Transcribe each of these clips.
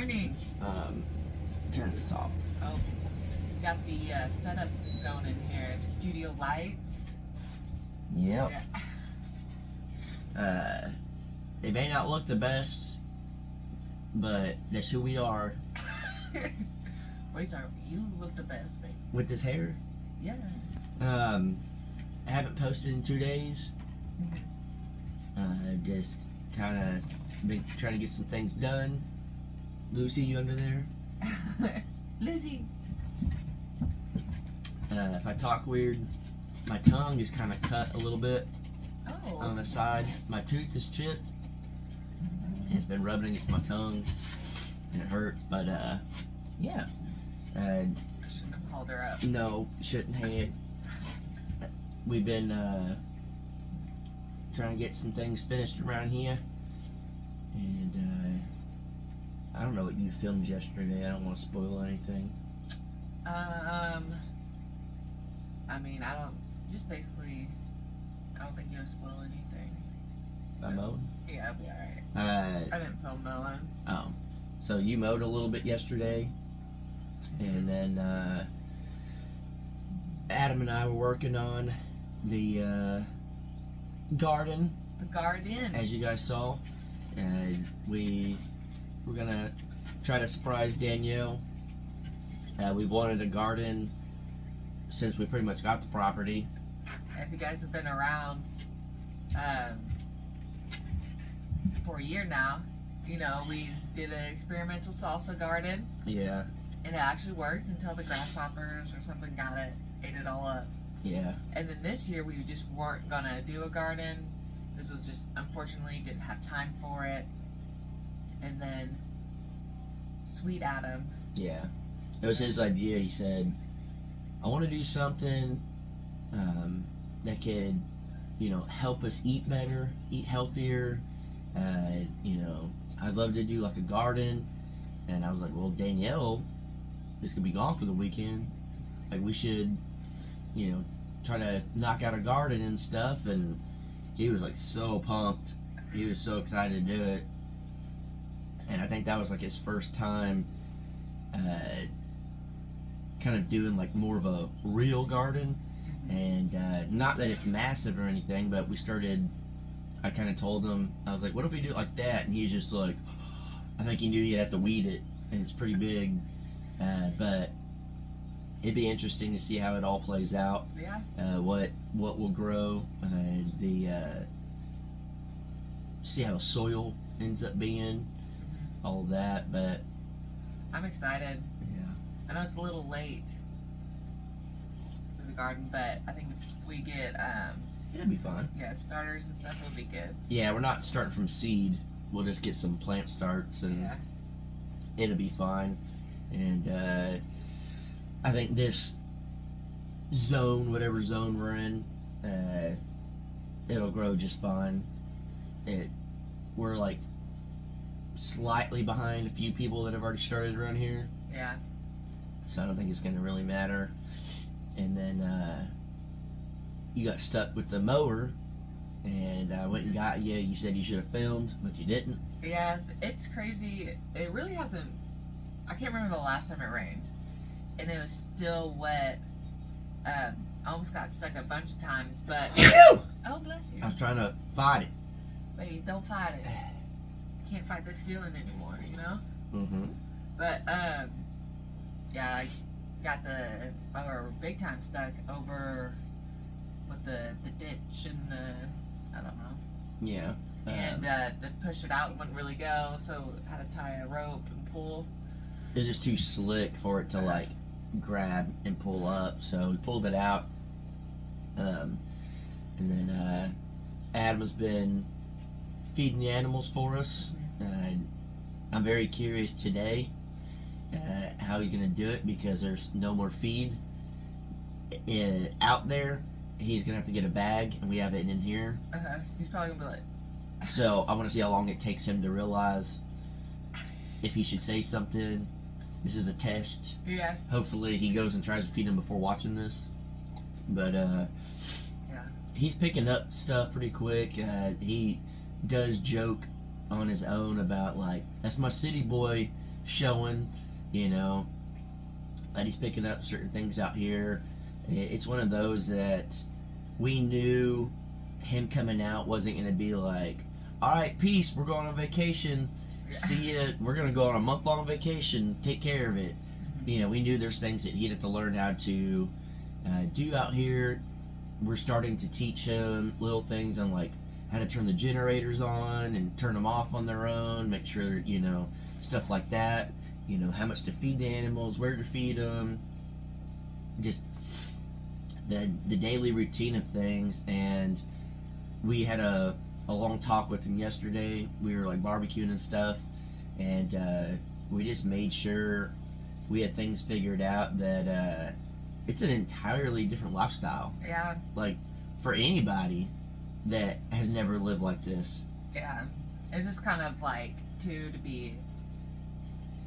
morning. Turn this off. Oh, got the setup going in here. Studio lights. Yep. They may not look the best, but that's who we are. What are you talking about? You look the best, baby. With this hair. Yeah. I haven't posted in 2 days. Just kind of been trying to get some things done. Lucy, you under there? Lizzie. If I talk weird, my tongue is kind of cut a little bit on Oh. the side. My tooth is chipped. And it's been rubbing against my tongue, and it hurts. But yeah. I shouldn't have called her up. No, shouldn't have. We've been trying to get some things finished around here, and I don't know what you filmed yesterday. I don't want to spoil anything. I mean, just basically, I don't think you'll spoil anything. I mowed. Yeah, I'll be alright. I didn't film mowing. Oh, so you mowed a little bit yesterday, and then Adam and I were working on the garden, The garden. as you guys saw, and we're gonna try to surprise Danielle. We've wanted a garden since we pretty much got the property. If you guys have been around for a year now, you know, we did an experimental salsa garden, Yeah, and it actually worked until the grasshoppers or something got it, ate it all up. yeah, And then this year we just weren't gonna do a garden. This was just, unfortunately, didn't have time for it. And then sweet Adam. yeah. It was his idea. He said, I want to do something that could, help us eat better, eat healthier. I'd love to do like a garden. And I was like, well, Danielle is going to be gone for the weekend. Like, we should, try to knock out a garden and stuff. And he was like so pumped. He was so excited to do it. And I think that was like his first time kind of doing like more of a real garden. And not that it's massive or anything, but I kind of told him, I was like, what if we do it like that? And he's just like, I think he knew he'd have to weed it, and it's pretty big. But it'd be interesting to see how it all plays out. Yeah. What will grow, see how the soil ends up being, all of that. But I'm excited. yeah, I know it's a little late for the garden, but I think if we get it'll be fun. starters and stuff, it'll be good. Yeah, we're not starting from seed. We'll just get some plant starts, and Yeah. it'll be fine. And I think this zone, whatever zone we're in, it'll grow just fine. We're like slightly behind a few people that have already started around here, Yeah. so I don't think it's going to really matter. And then you got stuck with the mower, and I went and got you. You said you should have filmed, but you didn't. Yeah, it's crazy. It really hasn't. I can't remember the last time it rained, and it was still wet. I almost got stuck a bunch of times, but oh, bless you. I was trying to fight it. Wait, don't fight it. Can't fight this feeling anymore, you know. Mm-hmm. But yeah, I got the big time stuck over with the ditch and the, I don't know. Yeah. And to push it out wouldn't really go, so had to tie a rope and pull. It was just too slick for it to like grab and pull up, so we pulled it out. And then Adam has been feeding the animals for us. I'm very curious today how he's going to do it, because there's no more feed out there. He's going to have to get a bag, and we have it in here. He's probably gonna be like, So I want to see how long it takes him to realize if he should say something. This is a test. yeah. Hopefully he goes and tries to feed him before watching this. But Yeah. he's picking up stuff pretty quick. He does joke on his own about like, that's my city boy showing, you know, that he's picking up certain things out here. It's one of those that we knew him coming out wasn't going to be like, all right, peace, we're going on vacation. See ya. We're going to go on a month-long vacation. Take care of it. You know, we knew there's things that he'd have to learn how to do out here. We're starting to teach him little things on, like, how to turn the generators on and turn them off on their own. Make sure, you know, stuff like that. You know, how much to feed the animals, where to feed them. Just the daily routine of things. And we had a long talk with him yesterday. We were like barbecuing and stuff, and we just made sure we had things figured out that it's an entirely different lifestyle. Yeah. Like, for anybody that has never lived like this. Yeah. It's just kind of like, too,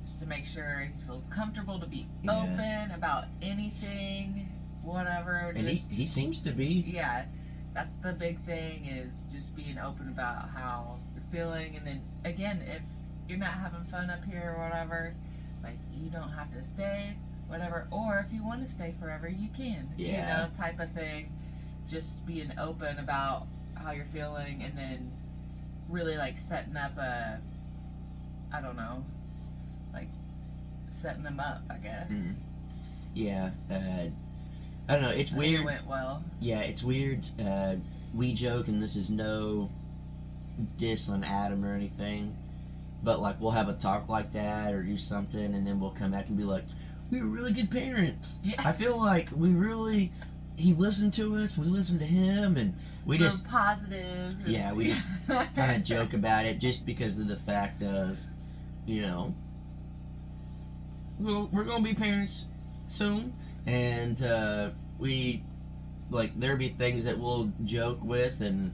just to make sure he feels comfortable to be open about anything, whatever. And just, he seems to be. Yeah. That's the big thing, is just being open about how you're feeling. And then, again, if you're not having fun up here or whatever, it's like, you don't have to stay, whatever. Or if you want to stay forever, you can. Yeah. You know, type of thing. Just being open about how you're feeling, and then really, like, setting up I don't know, like, setting them up, I guess. Mm. Yeah. I don't know, it's weird. It went well. Yeah, it's weird. We joke, and this is no diss on Adam or anything, but like we'll have a talk like that or do something, and then we'll come back and be like, we were really good parents. Yeah. I feel like he listened to us, we listened to him, and we Real just positive. Yeah, we just kind of joke about it just because of the fact of, you know, we're gonna be parents soon, and we, like, there'll be things that we'll joke with, and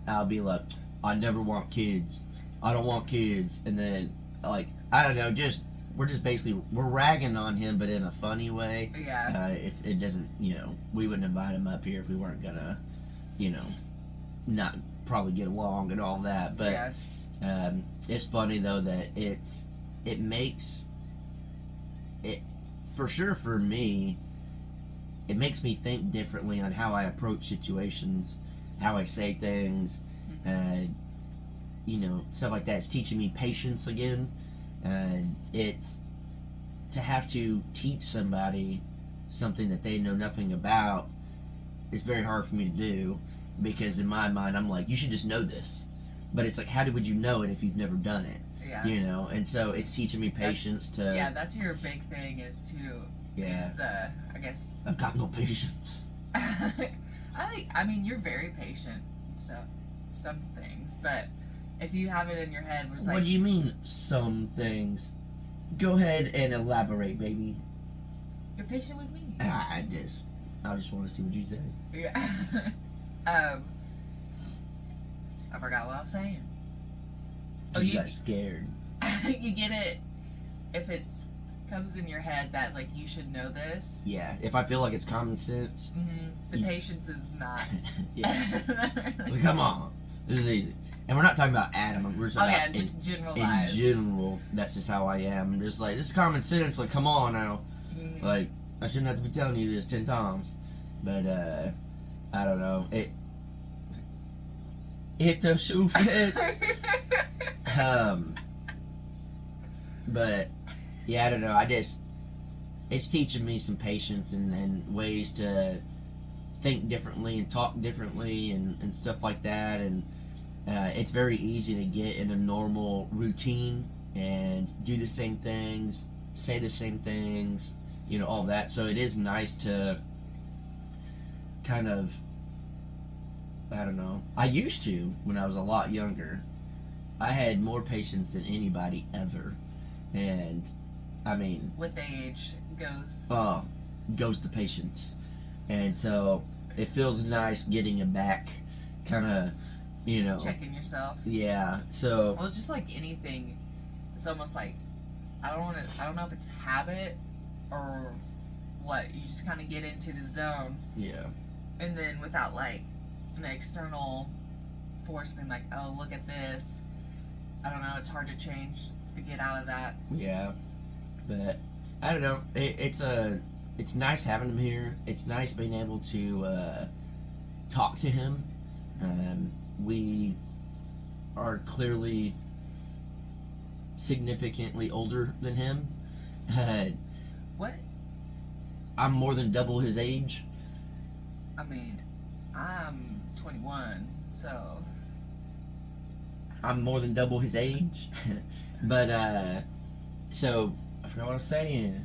I'll be like, I never want kids, I don't want kids, and then, like, I don't know, we're ragging on him, but in a funny way. Yeah. It doesn't, you know, we wouldn't invite him up here if we weren't gonna, you know, not probably get along and all that, but yeah. It's funny though that it makes it, for sure for me, it makes me think differently on how I approach situations, how I say things, you know, stuff like that. It's teaching me patience again. It's to have to teach somebody something that they know nothing about. It's very hard for me to do, because in my mind I'm like, you should just know this, but it's like, how would you know it if you've never done it? Yeah. You know, and so it's teaching me patience. That's your big thing, is to Yeah. is I guess I've got no patience. I mean, you're very patient in some things, but if you have it in your head, it's like, What do you mean, some things? Go ahead and elaborate, baby. you're patient with me. I just want to see what you say. Yeah. I forgot what I was saying. Oh, You got scared. you get it if it's comes in your head that, like, you should know this. Yeah, if I feel like it's common sense. The patience is not. Yeah. Well, come on, this is easy. And we're not talking about Adam. We're just about just in generalized. general. That's just how I am. I'm just like, this is common sense. Like, come on now. Like, I shouldn't have to be telling you this 10 times. But I don't know. It the shoe fits. But yeah, I don't know. It's teaching me some patience and ways to think differently and talk differently and stuff like that. And it's very easy to get in a normal routine and do the same things, say the same things, you know, all that. So it is nice to kind of, I don't know. I used to, when I was a lot younger, I had more patience than anybody ever. And, I mean, with age goes the patience. And so it feels nice getting it back, kind of, you know. Checking yourself. Yeah, so. Well, just like anything, it's almost like, I don't know if it's habit or what. You just kind of get into the zone. Yeah. And then without, like, an external force being like, oh, look at this. I don't know, it's hard to change to get out of that. Yeah, but I don't know. It's nice having him here. It's nice being able to talk to him. We are clearly significantly older than him. What? I'm more than double his age. I mean, I'm 21, so. I'm more than double his age. But, so, I forgot what I was saying.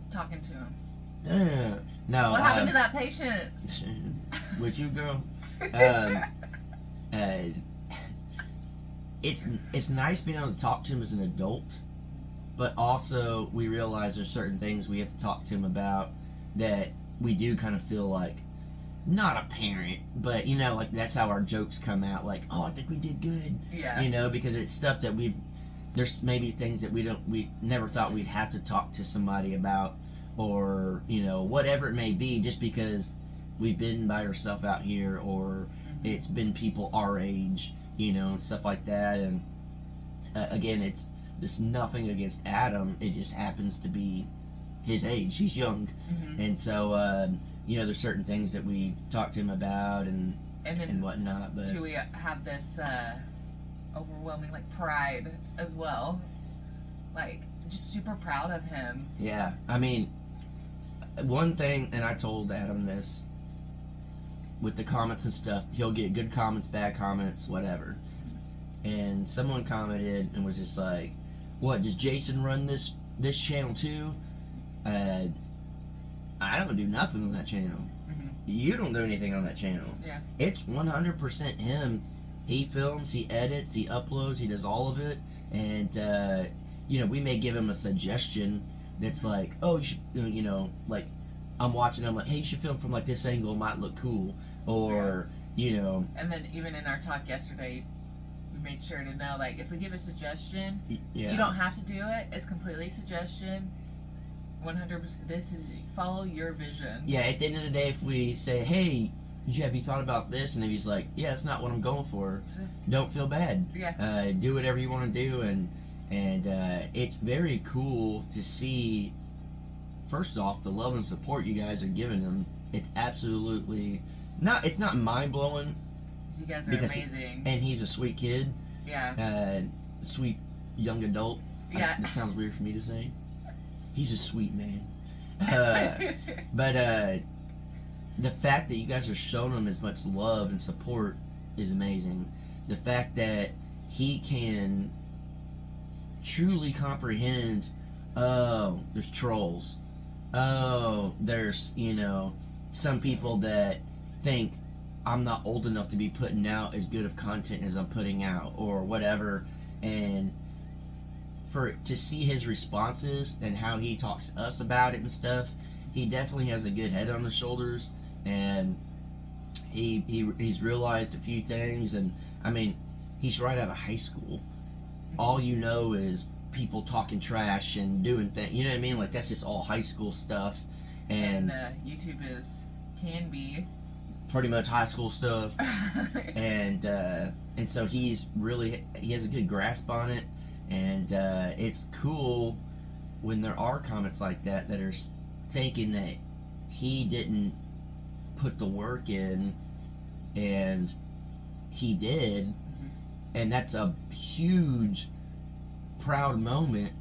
Talking to him. No. What happened to that patience? With you, girl? It's nice being able to talk to him as an adult, but also we realize there's certain things we have to talk to him about that we do kind of feel like, not a parent, but you know, like that's how our jokes come out, like, oh, I think we did good. Yeah. You know, because it's stuff that there's maybe things that we never thought we'd have to talk to somebody about, or, you know, whatever it may be, just because we've been by ourselves out here, or it's been people our age, you know, and stuff like that. And again, it's nothing against Adam. It just happens to be his age. He's young. And so, you know, there's certain things that we talk to him about and whatnot. But we have this overwhelming, like, pride as well. Like, just super proud of him. Yeah. I mean, one thing, and I told Adam this, with the comments and stuff, he'll get good comments, bad comments, whatever. And someone commented and was just like, what, does Jason run this channel too? I don't do nothing on that channel. You don't do anything on that channel. Yeah. It's 100% him. He films, he edits, he uploads, he does all of it. And, you know, we may give him a suggestion that's like, oh, you should, you know, like, I'm watching, I'm like, hey, you should film from, like, this angle, it might look cool. Or, you know. And then even in our talk yesterday, we made sure to know, like, if we give a suggestion, yeah, you don't have to do it. It's completely suggestion. 100%. This is, follow your vision. Yeah, at the end of the day, if we say, hey, have you thought about this? And if he's like, yeah, it's not what I'm going for, don't feel bad. Yeah. Do whatever you want to do. And it's very cool to see, first off, the love and support you guys are giving him. It's absolutely it's not mind-blowing. You guys are amazing. And he's a sweet kid. Yeah. Sweet young adult. Yeah. This sounds weird for me to say. He's a sweet man. But the fact that you guys are showing him as much love and support is amazing. The fact that he can truly comprehend, oh, there's trolls. Oh, there's, you know, some people that think I'm not old enough to be putting out as good of content as I'm putting out, or whatever. And to see his responses and how he talks to us about it and stuff, he definitely has a good head on his shoulders, and he's realized a few things. And I mean, he's right out of high school. All you know is people talking trash and doing things, you know what I mean? Like, that's just all high school stuff. And YouTube can be pretty much high school stuff. and so he has a good grasp on it. And it's cool when there are comments like that are thinking that he didn't put the work in, and he did. And that's a huge, proud moment.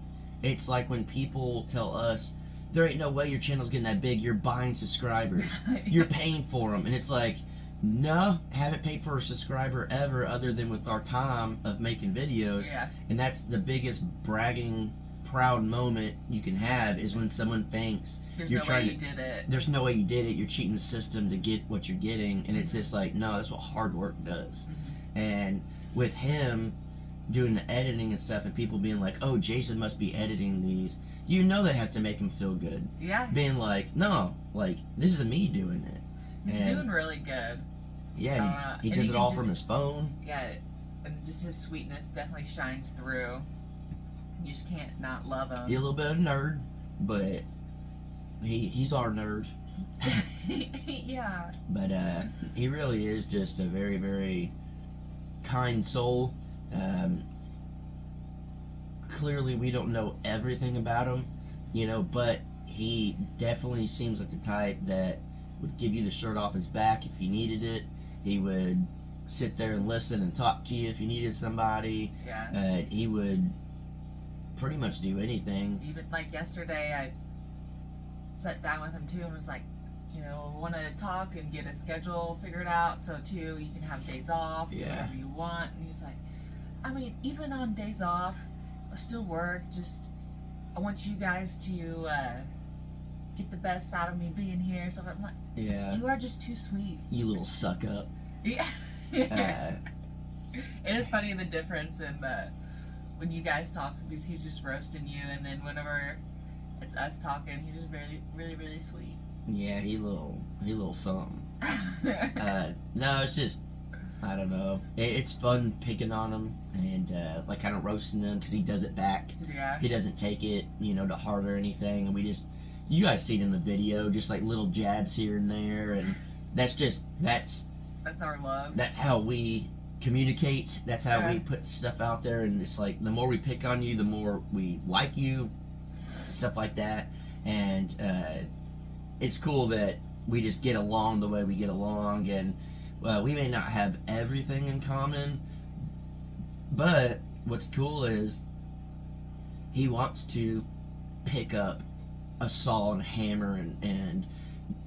It's like when people tell us, there ain't no way your channel's getting that big, you're buying subscribers. You're paying for them. And it's like, no, haven't paid for a subscriber ever, other than with our time of making videos. Yeah. And that's the biggest bragging, proud moment you can have, is when someone thinks there's you're no trying way you did it. There's no way you did it. You're cheating the system to get what you're getting. And it's just like, no, that's what hard work does. And with him doing the editing and stuff, and people being like, oh, Jason must be editing these, you know that has to make him feel good. Yeah. Being like, no, like, this is me doing it. He's doing really good. Yeah, he does it all from his phone. Yeah, and just his sweetness definitely shines through. You just can't not love him. He's a little bit of a nerd, but he's our nerd. Yeah. But he really is just a very, very kind soul. clearly we don't know everything about him, you know, but he definitely seems like the type that would give you the shirt off his back if you needed it. He would sit there and listen and talk to you if you needed somebody. Yeah. He would pretty much do anything. Even like yesterday, I sat down with him too and was like, you know, want to talk and get a schedule figured out so too you can have days off, whatever you want. And he's like, I mean, even on days off, I still work. Just I want you guys to get the best out of me being here. So I'm like, Yeah. you are just too sweet. You little suck up. Yeah. It is funny the difference in when you guys talk because he's just roasting you, and then whenever it's us talking, he's just really, really sweet. Yeah, he little something. No, it's just, I don't know. It's fun picking on him and like kind of roasting him because he does it back. Yeah. He doesn't take it, you know, to heart or anything. And you guys see it in the video, just like little jabs here and there, and that's our love. That's how we communicate. That's how we put stuff out there. And it's like the more we pick on you, the more we like you, stuff like that. And it's cool that we just get along the way we get along. And we may not have everything in common, but what's cool is he wants to pick up a saw and hammer and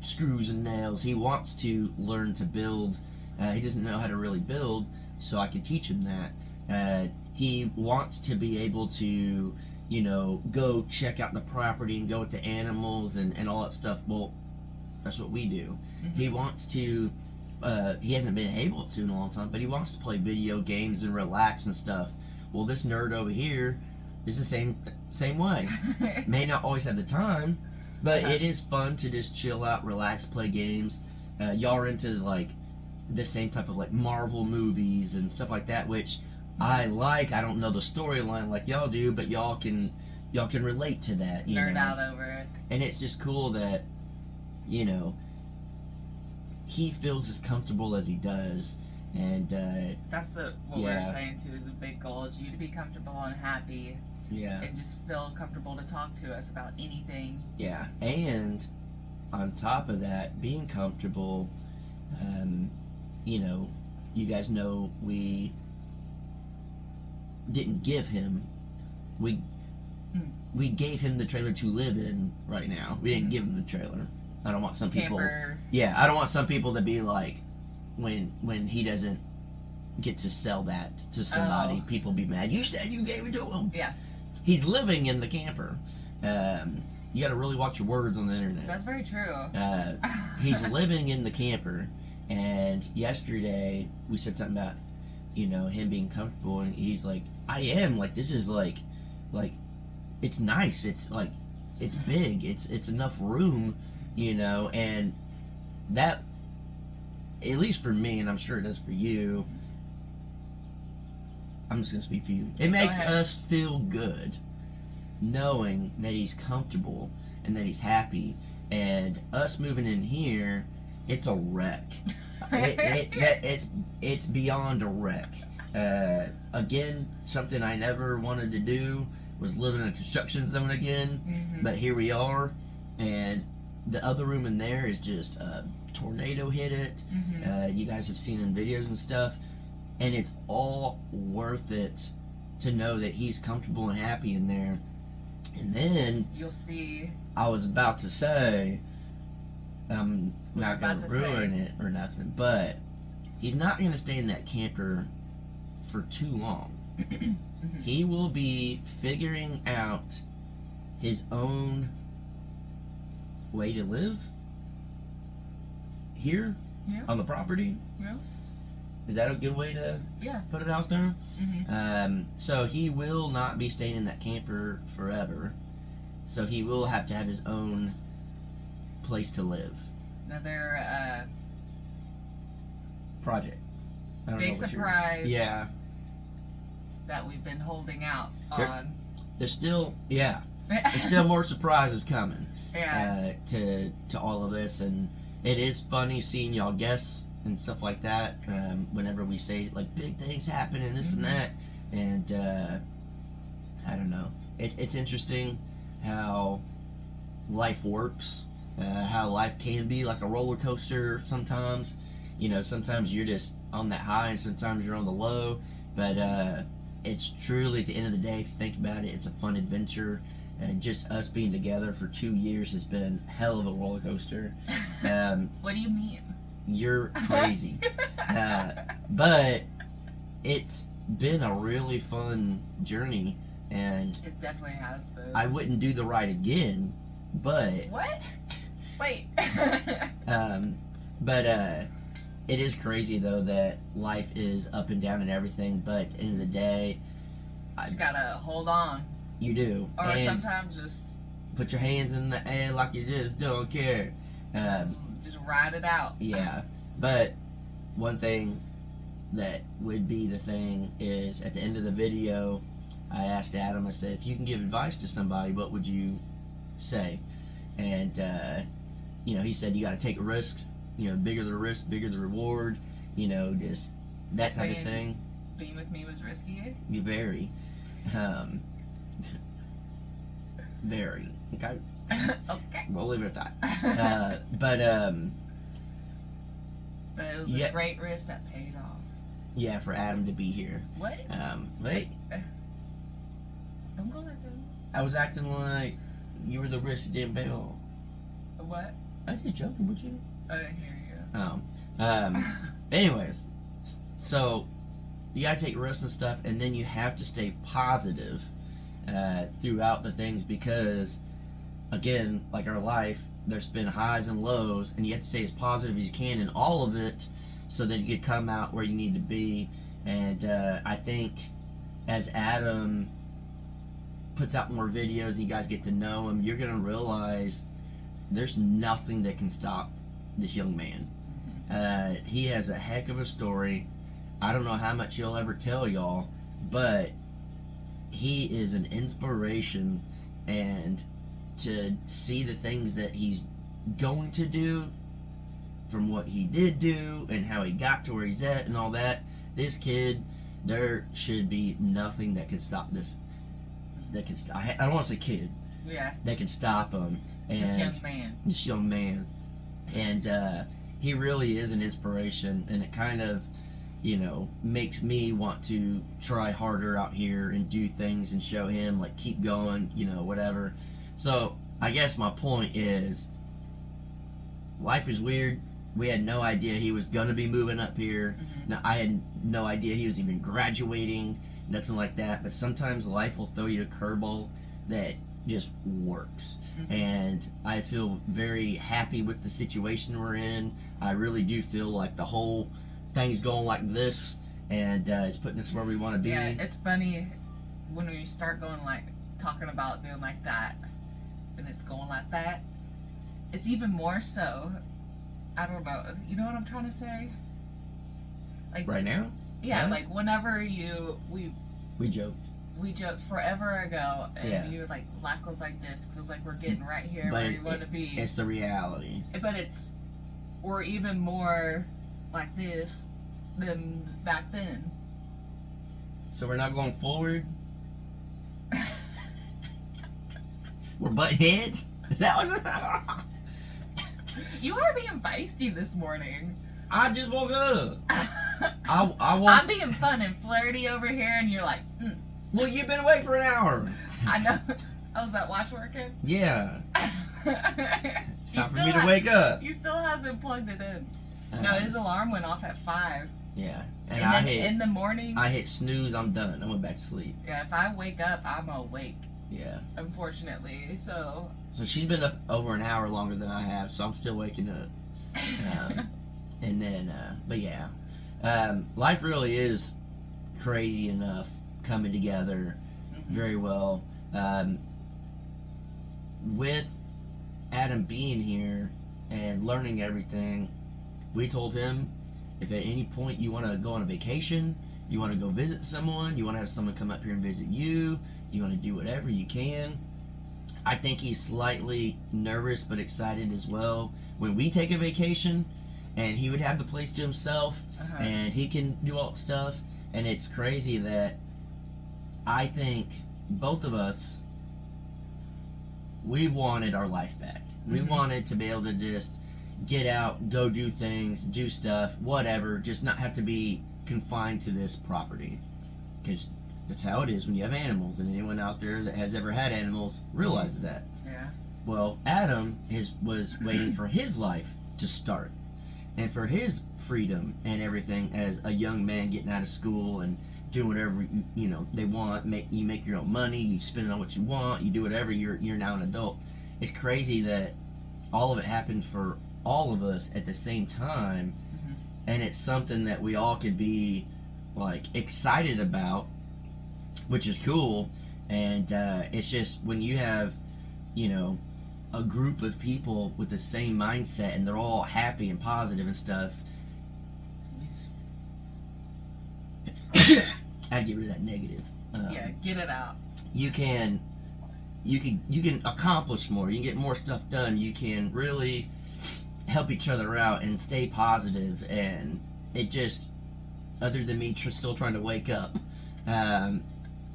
screws and nails. He wants to learn to build. He doesn't know how to really build, so I can teach him that. He wants to be able to, you know, go check out the property and go with the animals and all that stuff. Well, that's what we do. Mm-hmm. He wants to, he hasn't been able to in a long time, but he wants to play video games and relax and stuff. Well, this nerd over here is the same way. May not always have the time, but it is fun to just chill out, relax, play games. Y'all are into like the same type of like Marvel movies and stuff like that, which I like. I don't know the storyline like y'all do, but y'all can relate to that. You Nerd know? out over it. And it's just cool that, you know, he feels as comfortable as he does. And that's what we're saying too, is a big goal is you to be comfortable and happy. Yeah. And just feel comfortable to talk to us about anything. Yeah. And on top of that, being comfortable, you know, you guys know we didn't give him, we gave him the trailer to live in right now. We didn't give him the trailer. I don't want some people. Camper. Yeah, I don't want some people to be like, when he doesn't get to sell that to somebody, people be mad. You said you gave it to him. Yeah. He's living in the camper. You got to really watch your words on the internet. That's very true. He's living in the camper, and yesterday we said something about, you know, him being comfortable, and he's like, I am. Like, this is like, it's nice. It's like, it's big. It's enough room, you know, and that, at least for me, and I'm sure it does for you, I'm just going to speak for you. It makes us feel good knowing that he's comfortable and that he's happy. And us moving in here, it's a wreck. It's beyond a wreck. Again, something I never wanted to do was live in a construction zone again. Mm-hmm. But here we are. And the other room in there is just a tornado hit it. Mm-hmm. You guys have seen in videos and stuff. And it's all worth it to know that he's comfortable and happy in there. And then you'll see. I was about to say, I'm not going to ruin it or nothing, but he's not going to stay in that camper for too long. Mm-hmm. He will be figuring out his own way to live here on the property. Yeah. Is that a good way to put it out there? Mm-hmm. So he will not be staying in that camper forever. So he will have to have his own place to live. Another project. I don't big know what surprise. Yeah. That we've been holding out on. There's still there's still more surprises coming. Yeah. To all of this, and it is funny seeing y'all guess and stuff like that, whenever we say like big things happen and this and that, and I don't know. It's interesting how life works, how life can be like a roller coaster sometimes. You know, sometimes you're just on that high and sometimes you're on the low. But it's truly, at the end of the day, if you think about it, it's a fun adventure. And just us being together for 2 years has been hell of a roller coaster. What do you mean? You're crazy. But it's been a really fun journey, and It definitely has been. I wouldn't do the ride again, but What? Wait. but it is crazy though that life is up and down and everything, but at the end of the day, Just gotta hold on. you do. Or And sometimes just put your hands in the air like you just don't care. just ride it out. Yeah, but one thing that would be the thing is at the end of the video, I asked Adam, I said, if you can give advice to somebody, what would you say? And, you know, he said, you got to take risks. You know, bigger the risk, bigger the reward. You know, just that type of Saying thing. Being with me was risky. Very. Very. Okay? Okay. We'll leave it at that. But it was yeah. a great risk that paid off. Yeah, for Adam to be here. What? Wait. Don't go like that. I was acting like you were the risk that didn't pay off. What? I was just joking with you. I didn't hear Anyways, so you gotta take risks and stuff, and then you have to stay positive throughout the things because, again, like our life, there's been highs and lows, and you have to stay as positive as you can in all of it, so that you can come out where you need to be. And I think as Adam puts out more videos and you guys get to know him, you're gonna realize there's nothing that can stop this young man. He has a heck of a story. I don't know how much he'll ever tell y'all, but he is an inspiration, and to see the things that he's going to do from what he did do and how he got to where he's at and all that, this kid, there should be nothing that can stop this. That can I don't want to say kid. Yeah. That can stop him. And This young man. This young man. And he really is an inspiration, and it kind of, you know, makes me want to try harder out here and do things and show him, like, keep going, you know, whatever. So, I guess my point is, life is weird. We had no idea he was going to be moving up here. No, I had no idea he was even graduating, nothing like that. But sometimes life will throw you a curveball that just works. And I feel very happy with the situation we're in. I really do feel like the whole thing's going like this, and it's putting us where we want to be. Yeah, it's funny when you start going like talking about doing like that, and it's going like that. It's even more so. I don't know. You know what I'm trying to say? Like Right now? Yeah, Yeah. like whenever We joked. we joked forever ago, and Yeah. you were like, life goes like this. Feels like we're getting right here But where we want to be. It's the reality. But we're even more like this than back then. So we're not going forward? We're butting heads? Is that what? You are being feisty this morning. I just woke up. I I'm woke. being fun and flirty over here, and you're like, Well, you've been awake for an hour. I know. Oh, is that watch working? Yeah. You Time for still me to wake up. You still hasn't plugged it in. No, his alarm went off at 5. Yeah. And And I then hit. in the mornings. I hit snooze. I'm done. I went back to sleep. Yeah, if I wake up, I'm awake. Yeah. Unfortunately, so. So she's been up over an hour longer than I have, so I'm still waking up. And then, but yeah, life really is crazy enough coming together very well. With Adam being here and learning everything, we told him, if at any point you want to go on a vacation, you want to go visit someone, you want to have someone come up here and visit you, you want to do whatever you can. I think he's slightly nervous but excited as well when we take a vacation and he would have the place to himself and he can do all stuff. And it's crazy that I think both of us, we wanted our life back. We wanted to be able to just get out, go do things, do stuff, whatever, just not have to be confined to this property. Because that's how it is when you have animals, and anyone out there that has ever had animals realizes that. Yeah. Well, Adam was waiting for his life to start, and for his freedom and everything as a young man getting out of school and doing whatever they want. You make your own money, you spend it on what you want, you do whatever. You're now an adult. It's crazy that all of it happened for all of us at the same time, and it's something that we all could be like excited about, which is cool. And it's just when you have a group of people with the same mindset and they're all happy and positive and stuff. I had to get rid of that negative. Yeah, get it out. You can accomplish more. You can get more stuff done. You can really help each other out and stay positive. And it just, other than me still trying to wake up,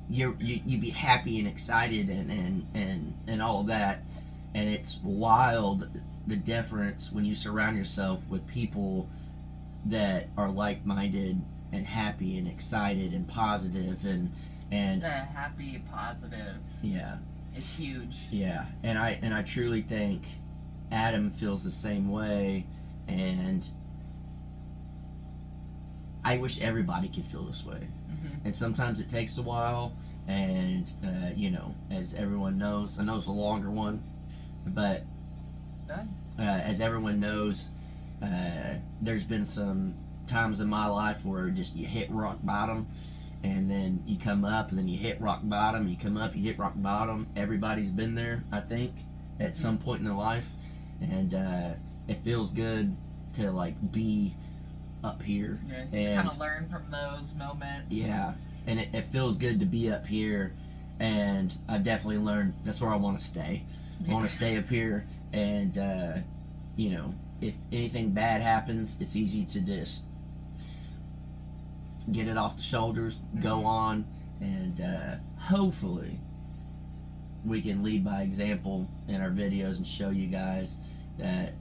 you be happy and excited and all of that. And it's wild the difference when you surround yourself with people that are like-minded and happy and excited and positive and the happy, positive. Yeah. Is huge. Yeah, and I truly think Adam feels the same way, and I wish everybody could feel this way. And sometimes it takes a while, and as everyone knows, I know it's a longer one, but as everyone knows, there's been some times in my life where just you hit rock bottom, and then you come up, and then you hit rock bottom, you come up, you hit rock bottom. Everybody's been there, I think, at some point in their life, and it feels good to like be up here. Yeah, just kind of learn from those moments. Yeah, and it feels good to be up here, and I've definitely learned that's where I want to stay. I want to stay up here, and if anything bad happens, it's easy to just get it off the shoulders, go on, and hopefully we can lead by example in our videos and show you guys that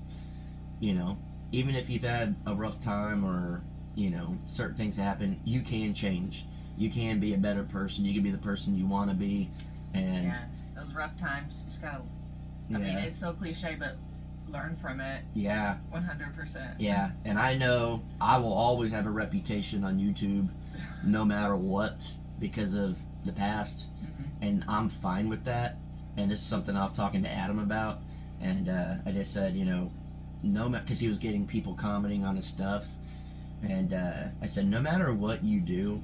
even if you've had a rough time or certain things happen, you can change. You can be a better person. You can be the person you want to be. And yeah, those rough times, you just gotta, I mean, it's so cliche, but learn from it. Yeah. 100%. Yeah, and I know I will always have a reputation on YouTube no matter what because of the past, and I'm fine with that. And this is something I was talking to Adam about, and I just said, because he was getting people commenting on his stuff, and I said, no matter what you do,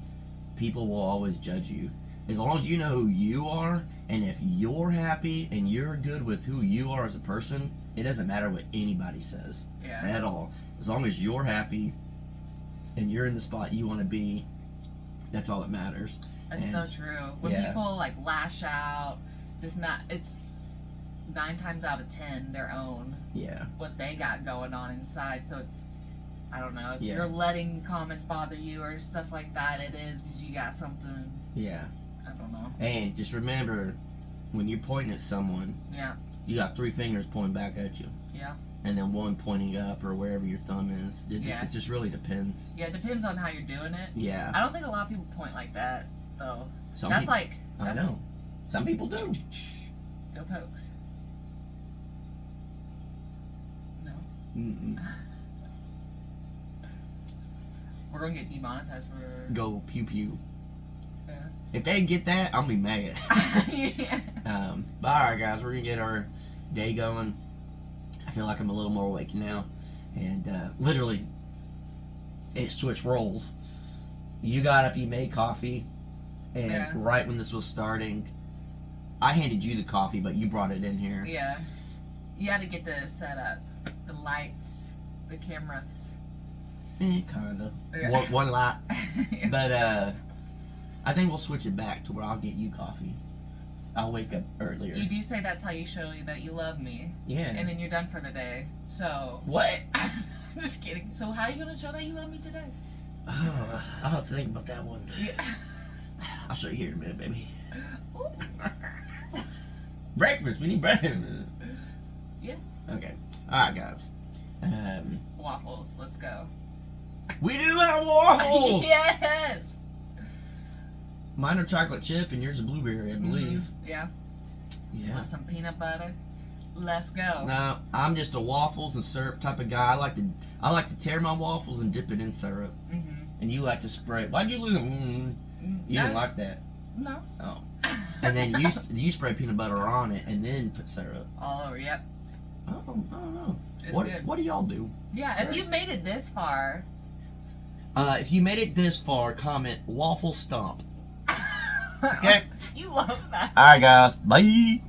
people will always judge you. As long as you know who you are, and if you're happy and you're good with who you are as a person, it doesn't matter what anybody says at all. As long as you're happy and you're in the spot you want to be, that's all that matters. That's so true. When people like lash out, it's 9 times out of 10 their own. Yeah. What they got going on inside. So it's, I don't know, if you're letting comments bother you or stuff like that, it is because you got something. Yeah. I don't know. And just remember, when you're pointing at someone, you got 3 fingers pointing back at you. Yeah. And then 1 pointing up or wherever your thumb is. It just really depends. Yeah, it depends on how you're doing it. Yeah. I don't think a lot of people point like that, though. I know. Some people do. Go Pokes. No. Mm-mm. We're going to get demonetized for... Go Pew Pew. Yeah. If they get that, I'm going to be mad. Yeah. But alright guys, we're going to get our day going. I feel like I'm a little more awake now. And literally, it switched roles. You got up, you made coffee. And right when this was starting, I handed you the coffee, but you brought it in here. Yeah. You had to get the setup. The lights, the cameras. Kinda. Yeah. One light. Yeah. But I think we'll switch it back to where I'll get you coffee. I'll wake up earlier. You do say that's how you show you that you love me. Yeah. And then you're done for the day. So. What? I'm just kidding. So how are you going to show that you love me today? Oh, I'll have to think about that one. Yeah. I'll show you here in a minute, baby. Breakfast. We need breakfast. Yeah. Okay. All right, guys. Waffles. Let's go. We do have waffles. Yes. Mine are chocolate chip, and yours are blueberry, I believe. Yeah. Yeah. With some peanut butter. Let's go. No, I'm just a waffles and syrup type of guy. I like to tear my waffles and dip it in syrup, and you like to spray. Why'd you lose? You didn't like that. No. Oh. And then you spray peanut butter on it, and then put syrup. All over. Yep. Oh, I don't know. It's What good. do y'all do? Yeah. If you've made it this far. If you made it this far, comment waffle stomp. Okay. You love that. All right, guys. Bye.